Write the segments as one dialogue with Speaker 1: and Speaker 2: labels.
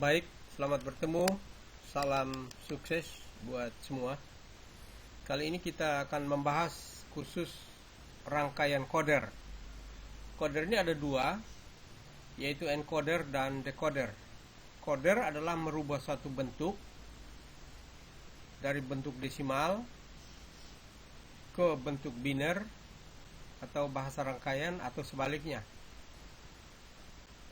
Speaker 1: Baik, selamat bertemu. Salam sukses buat semua. Kali ini kita akan membahas khusus rangkaian coder. Coder ini ada dua, yaitu encoder dan decoder. Coder adalah merubah suatu bentuk dari bentuk desimal ke bentuk biner atau bahasa rangkaian atau sebaliknya.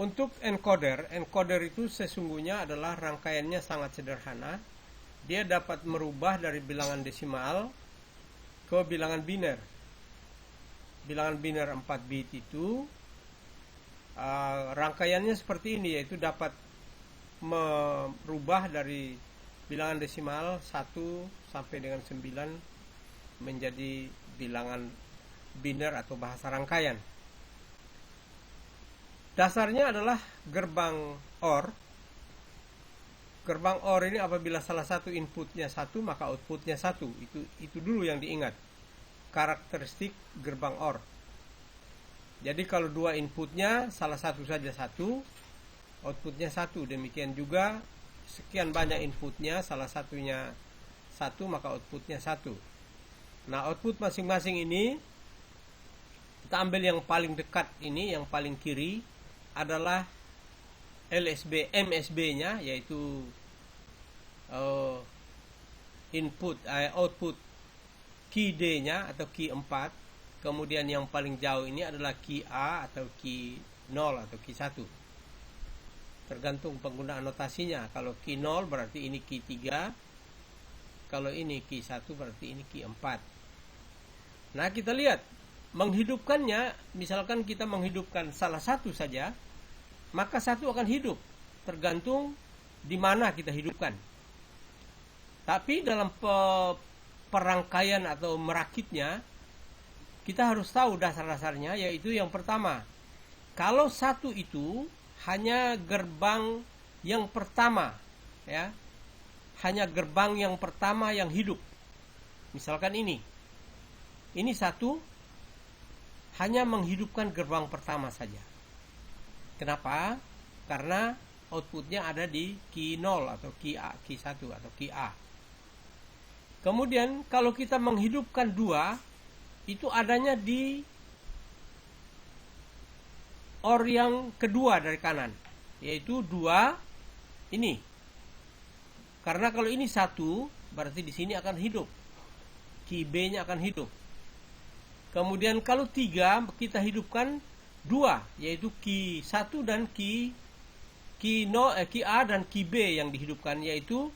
Speaker 1: Untuk encoder itu sesungguhnya adalah rangkaiannya sangat sederhana. Dia dapat merubah dari bilangan desimal ke bilangan biner. Bilangan biner 4 bit itu rangkaiannya seperti ini, yaitu dapat merubah dari bilangan desimal 1 sampai dengan 9 menjadi bilangan biner atau bahasa rangkaian. Dasarnya adalah gerbang OR. Gerbang OR ini apabila salah satu inputnya 1 maka outputnya 1. Itu dulu yang diingat. Karakteristik gerbang OR. Jadi kalau dua inputnya salah satu saja 1, outputnya 1. Demikian juga sekian banyak inputnya salah satunya 1 maka outputnya 1. Nah, output masing-masing ini kita ambil yang paling dekat ini, yang paling kiri adalah MSB-nya, yaitu output key D-nya atau key 4. Kemudian yang paling jauh ini adalah key A atau key 0 atau key 1. Tergantung penggunaan notasinya. Kalau key 0 berarti ini key 3. Kalau ini key 1 berarti ini key 4. Nah, kita lihat menghidupkannya, misalkan kita menghidupkan salah satu saja, maka satu akan hidup, tergantung di mana kita hidupkan. Tapi dalam perangkaian atau merakitnya, kita harus tahu dasar-dasarnya, yaitu yang pertama, kalau satu itu hanya gerbang yang pertama, ya, hanya gerbang yang pertama yang hidup. Misalkan ini satu, hanya menghidupkan gerbang pertama saja. Kenapa? Karena outputnya ada di key 0 atau key A, key 1 atau key A. Kemudian kalau kita menghidupkan dua, itu adanya di OR yang kedua dari kanan, yaitu 2 ini. Karena kalau ini 1, berarti di sini akan hidup. Key B-nya akan hidup. Kemudian kalau 3 kita hidupkan 2, yaitu key 1 dan key A dan key B yang dihidupkan, yaitu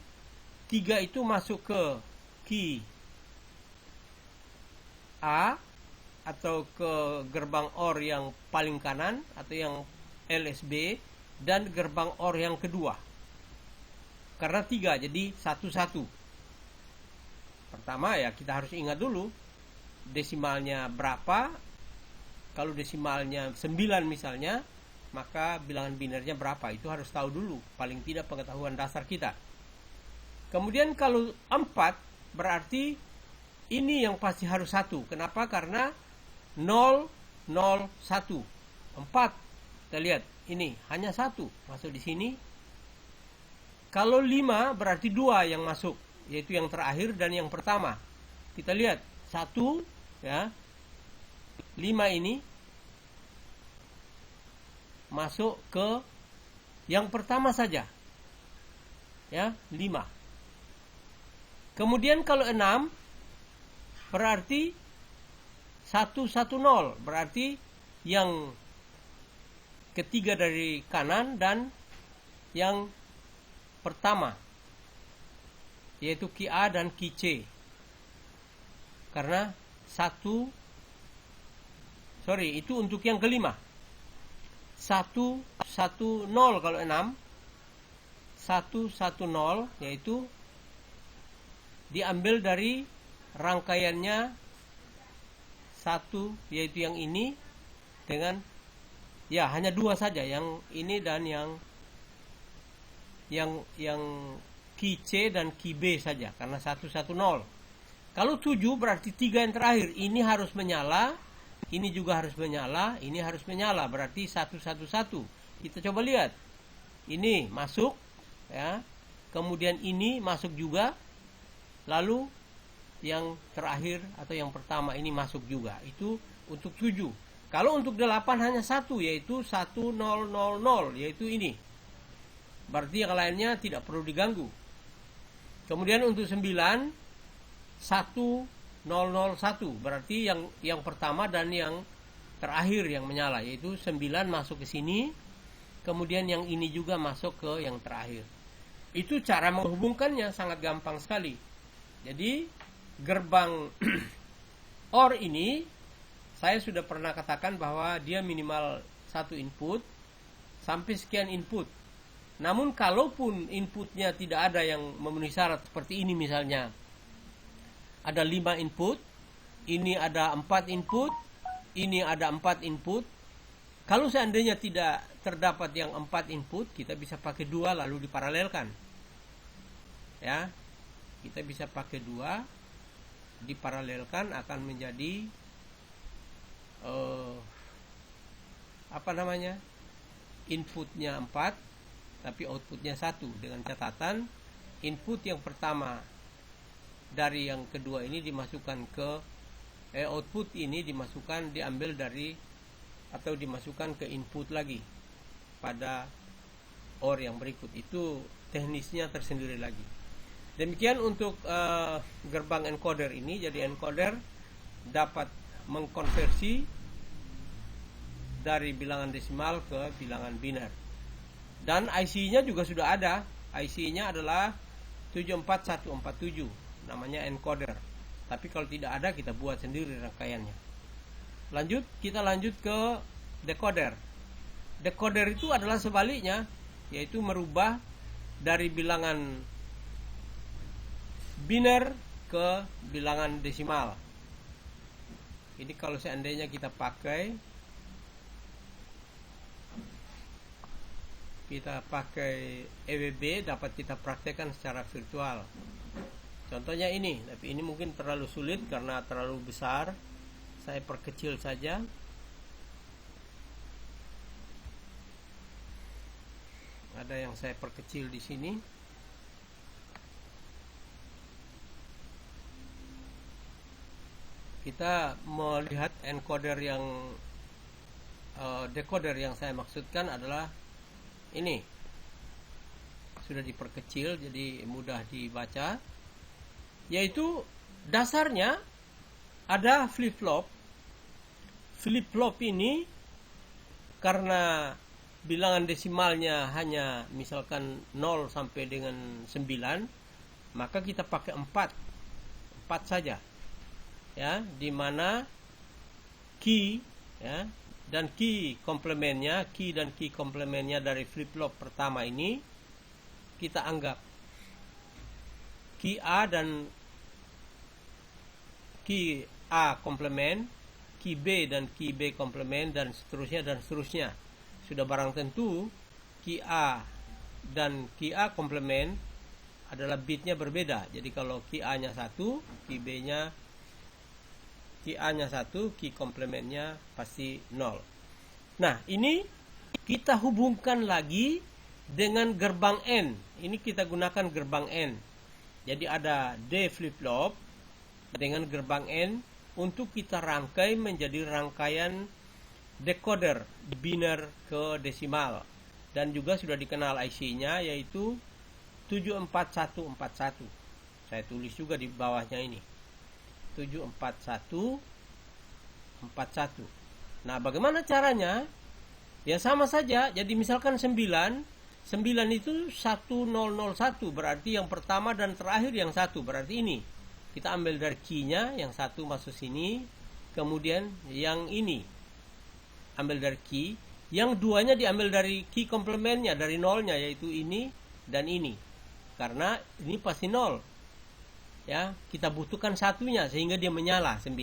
Speaker 1: 3 itu masuk ke key A atau ke gerbang OR yang paling kanan atau yang LSB, dan gerbang OR yang kedua. Karena 3 jadi 1-1. Pertama ya kita harus ingat dulu desimalnya berapa. Kalau desimalnya 9 misalnya, maka bilangan binernya berapa, itu harus tahu dulu, paling tidak pengetahuan dasar kita. Kemudian kalau 4, berarti ini yang pasti harus 1. Kenapa? Karena 0, 0, 1. 4, kita lihat ini hanya 1 masuk di sini. Kalau 5 berarti 2 yang masuk, yaitu yang terakhir dan yang pertama. Kita lihat 1, ya, 5 ini masuk ke yang pertama saja, ya, 5. Kemudian kalau 6 berarti 110, berarti yang ketiga dari kanan dan yang pertama, yaitu key A dan key C. Karena itu untuk yang kelima. 110 kalau 6, 110 yaitu diambil dari rangkaiannya 1, yaitu yang ini dengan ya hanya 2 saja, yang ini dan yang key C dan key B saja, karena 110. Kalau 7 berarti 3 yang terakhir. Ini harus menyala, ini juga harus menyala, ini harus menyala. Berarti 111. Kita coba lihat. Ini masuk ya. Kemudian ini masuk juga, lalu yang terakhir atau yang pertama ini masuk juga. Itu untuk 7. Kalau untuk 8 hanya 1, yaitu 1000, yaitu ini. Berarti yang lainnya tidak perlu diganggu. Kemudian untuk 9, 1001, berarti yang pertama dan yang terakhir yang menyala, yaitu 9 masuk ke sini. Kemudian yang ini juga masuk ke yang terakhir. Itu cara menghubungkannya sangat gampang sekali. Jadi gerbang OR ini saya sudah pernah katakan bahwa dia minimal 1 input sampai sekian input. Namun kalaupun inputnya tidak ada yang memenuhi syarat seperti ini, misalnya ada 5 input, ini ada 4 input, ini ada 4 input. Kalau seandainya tidak terdapat yang 4 input, kita bisa pakai 2 lalu diparalelkan. Ya, kita bisa pakai 2 diparalelkan, akan menjadi inputnya 4 tapi outputnya 1, dengan catatan input yang pertama dari yang kedua ini dimasukkan ke output ini diambil dari atau dimasukkan ke input lagi pada OR yang berikut. Itu teknisnya tersendiri lagi. Demikian untuk gerbang encoder ini. Jadi encoder dapat mengkonversi dari bilangan desimal ke bilangan biner. Dan IC-nya juga sudah ada. IC-nya adalah 74147, namanya encoder. Tapi kalau tidak ada, kita buat sendiri rangkaiannya. Kita lanjut ke decoder. Decoder itu adalah sebaliknya, yaitu merubah dari bilangan biner ke bilangan desimal. Ini kalau seandainya kita pakai EWB, dapat kita praktekkan secara virtual. Contohnya ini, tapi ini mungkin terlalu sulit karena terlalu besar. Saya perkecil saja. Ada yang saya perkecil di sini. Kita melihat encoder yang decoder yang saya maksudkan adalah ini. Sudah diperkecil jadi mudah dibaca. Yaitu dasarnya ada flip-flop. Flip-flop ini karena bilangan desimalnya hanya misalkan 0 sampai dengan 9, maka kita pakai 4 saja. Ya, di mana key ya dan key komplementnya dari flip-flop pertama ini kita anggap key A dan key A komplement, key B dan key B komplement, dan seterusnya. Sudah barang tentu key A dan key A komplement adalah bitnya berbeda. Jadi kalau key A-nya 1, key B-nya key A-nya 1, key komplementnya pasti 0. Nah, ini kita hubungkan lagi dengan gerbang N. Ini kita gunakan gerbang N. Jadi ada D flip-flop dengan gerbang N untuk kita rangkai menjadi rangkaian decoder biner ke desimal. Dan juga sudah dikenal IC-nya, yaitu 74141. Saya tulis juga di bawahnya ini. 74141. Nah, bagaimana caranya? Ya sama saja. Jadi misalkan 9 itu 1001, berarti yang pertama dan terakhir yang 1, berarti ini. Kita ambil dari key-nya, yang 1 masuk sini, kemudian yang ini ambil dari key, yang 2-nya diambil dari key komplementnya, dari 0-nya, yaitu ini dan ini. Karena ini pasti 0. Ya, kita butuhkan 1-nya sehingga dia menyala 9.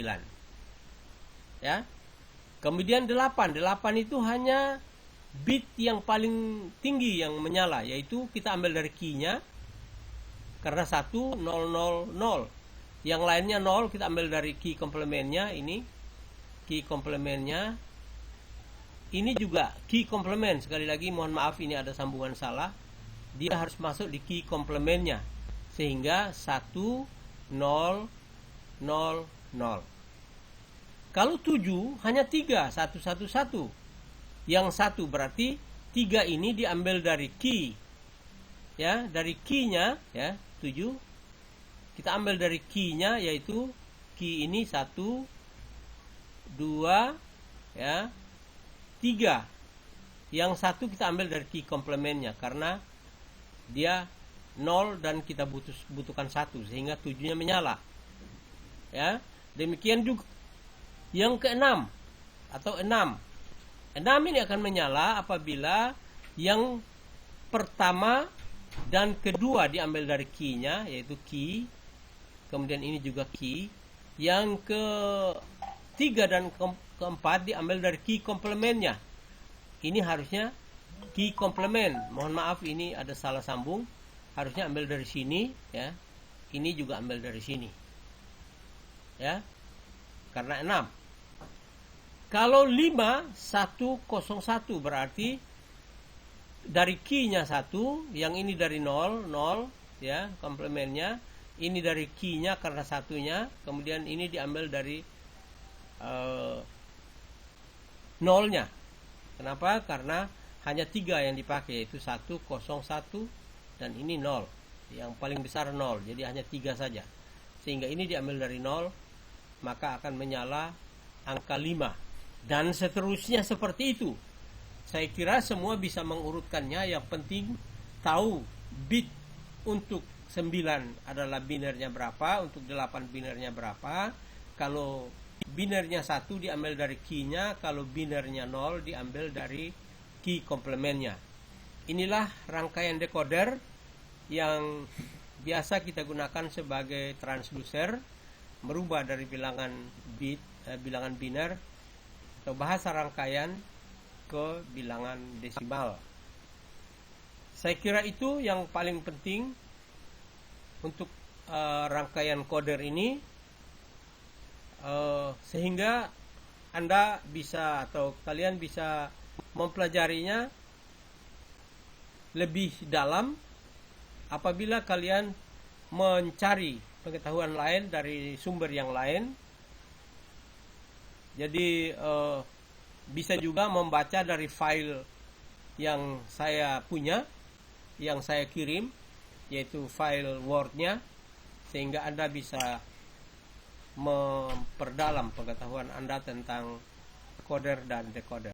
Speaker 1: Ya. Kemudian 8 itu hanya bit yang paling tinggi yang menyala, yaitu kita ambil dari key-nya. Karena 1 0 0 0. Yang lainnya 0, kita ambil dari key komplementnya, ini key komplementnya. Ini juga key komplement. Sekali lagi mohon maaf, ini ada sambungan salah. dia harus masuk di key komplemennya, sehingga 1 0 0 0. Kalau 7 hanya 3 1 1 1. Yang 1 berarti 3 ini diambil dari key, ya, dari key-nya, ya, 7 kita ambil dari key-nya, yaitu key ini 1 2, ya, 3. Yang 1 kita ambil dari key komplemennya karena dia 0 dan kita butuhkan 1, sehingga 7-nya menyala. Ya, demikian juga yang ke-6 atau 6. 6 ini akan menyala apabila yang pertama dan kedua diambil dari key-nya, yaitu key. Kemudian ini juga key. Yang ketiga dan keempat diambil dari key komplemennya. Ini harusnya key komplement. Mohon maaf, ini ada salah sambung. Harusnya ambil dari sini, ya. Ini juga ambil dari sini. Ya. Karena 6. Kalau 5 1 0 1 berarti dari key-nya 1, yang ini dari 0 0, ya, komplemennya. Ini dari key-nya karena satunya, kemudian ini diambil dari 0-nya. Kenapa? Karena hanya 3 yang dipakai, yaitu 1 0 1 dan ini 0. Yang paling besar 0, jadi hanya 3 saja. Sehingga ini diambil dari 0, maka akan menyala angka 5. Dan seterusnya seperti itu. Saya kira semua bisa mengurutkannya. Yang penting tahu bit untuk 9 adalah binernya berapa, untuk 8 binernya berapa. Kalau binernya 1 diambil dari key-nya, kalau binernya 0 diambil dari key komplemennya. Inilah rangkaian decoder yang biasa kita gunakan sebagai transducer, merubah dari bilangan bit, bilangan biner atau bahasa rangkaian ke bilangan desimal. Saya kira itu yang paling penting untuk rangkaian coder ini, sehingga Anda bisa atau kalian bisa mempelajarinya lebih dalam apabila kalian mencari pengetahuan lain dari sumber yang lain. Jadi bisa juga membaca dari file yang saya punya, yang saya kirim, yaitu file Word-nya, sehingga Anda bisa memperdalam pengetahuan Anda tentang coder dan decoder.